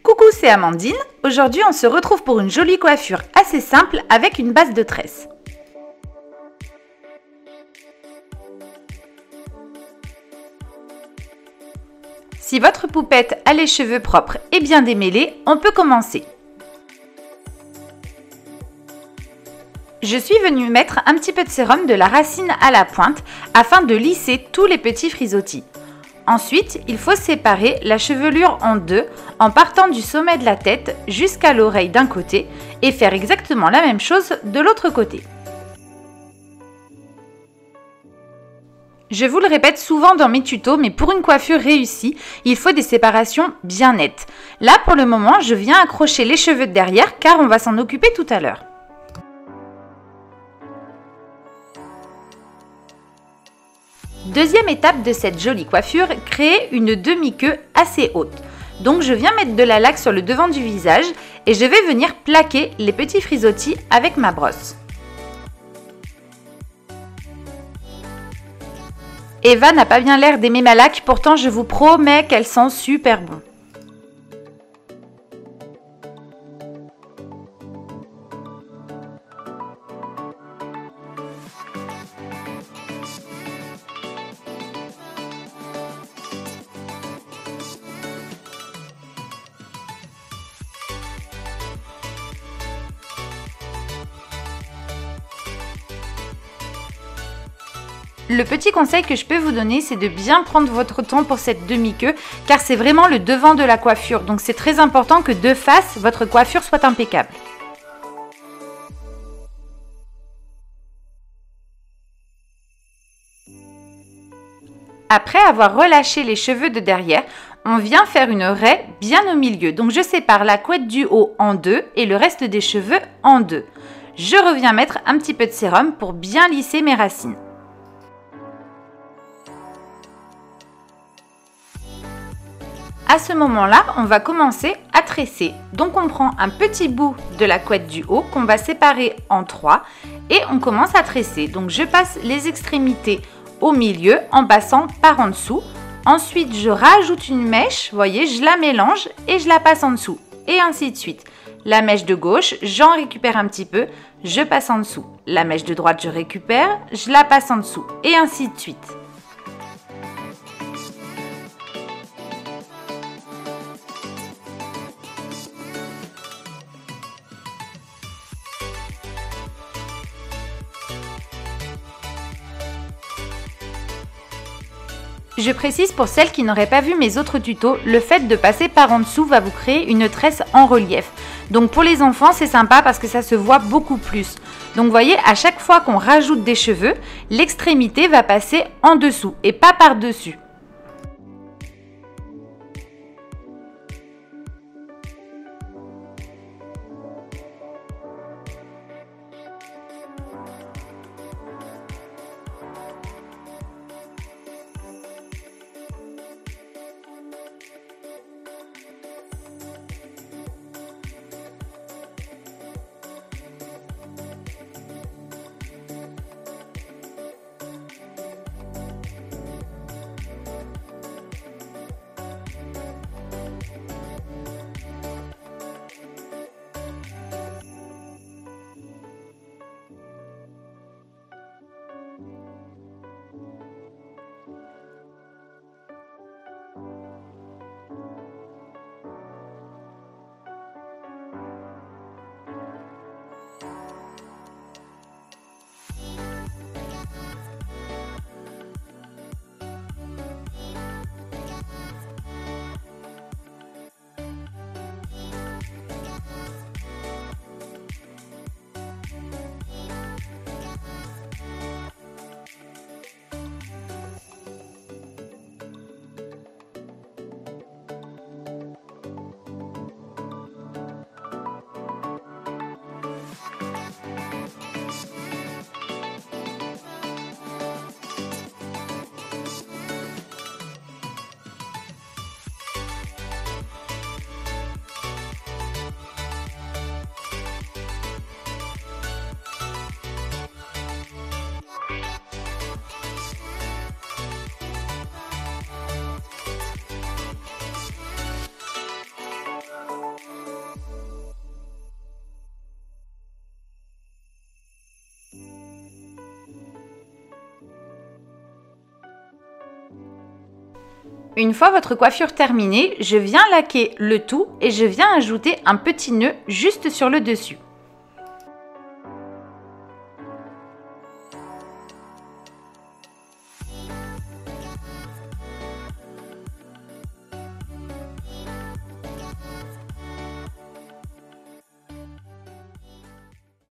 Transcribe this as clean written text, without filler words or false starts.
Coucou, c'est Amandine. Aujourd'hui, on se retrouve pour une jolie coiffure assez simple avec une base de tresse. Si votre poupette a les cheveux propres et bien démêlés, on peut commencer. Je suis venue mettre un petit peu de sérum de la racine à la pointe afin de lisser tous les petits frisottis. Ensuite, il faut séparer la chevelure en deux en partant du sommet de la tête jusqu'à l'oreille d'un côté et faire exactement la même chose de l'autre côté. Je vous le répète souvent dans mes tutos, mais pour une coiffure réussie, il faut des séparations bien nettes. Là, pour le moment, je viens accrocher les cheveux de derrière car on va s'en occuper tout à l'heure. Deuxième étape de cette jolie coiffure, créer une demi-queue assez haute. Donc je viens mettre de la laque sur le devant du visage et je vais venir plaquer les petits frisottis avec ma brosse. Eva n'a pas bien l'air d'aimer ma laque, pourtant je vous promets qu'elle sent super bon. Le petit conseil que je peux vous donner, c'est de bien prendre votre temps pour cette demi-queue, car c'est vraiment le devant de la coiffure. Donc c'est très important que de face, votre coiffure soit impeccable. Après avoir relâché les cheveux de derrière, on vient faire une raie bien au milieu. Donc je sépare la couette du haut en deux et le reste des cheveux en deux. Je reviens mettre un petit peu de sérum pour bien lisser mes racines. À ce moment-là, on va commencer à tresser. Donc on prend un petit bout de la couette du haut qu'on va séparer en trois et on commence à tresser. Donc je passe les extrémités au milieu en passant par en dessous. Ensuite, je rajoute une mèche, vous voyez, je la mélange et je la passe en dessous. Et ainsi de suite. La mèche de gauche, j'en récupère un petit peu, je passe en dessous. La mèche de droite, je récupère, je la passe en dessous. Et ainsi de suite. Je précise pour celles qui n'auraient pas vu mes autres tutos, le fait de passer par en dessous va vous créer une tresse en relief. Donc pour les enfants, c'est sympa parce que ça se voit beaucoup plus. Donc vous voyez, à chaque fois qu'on rajoute des cheveux, l'extrémité va passer en dessous et pas par-dessus. Une fois votre coiffure terminée, je viens laquer le tout et je viens ajouter un petit nœud juste sur le dessus.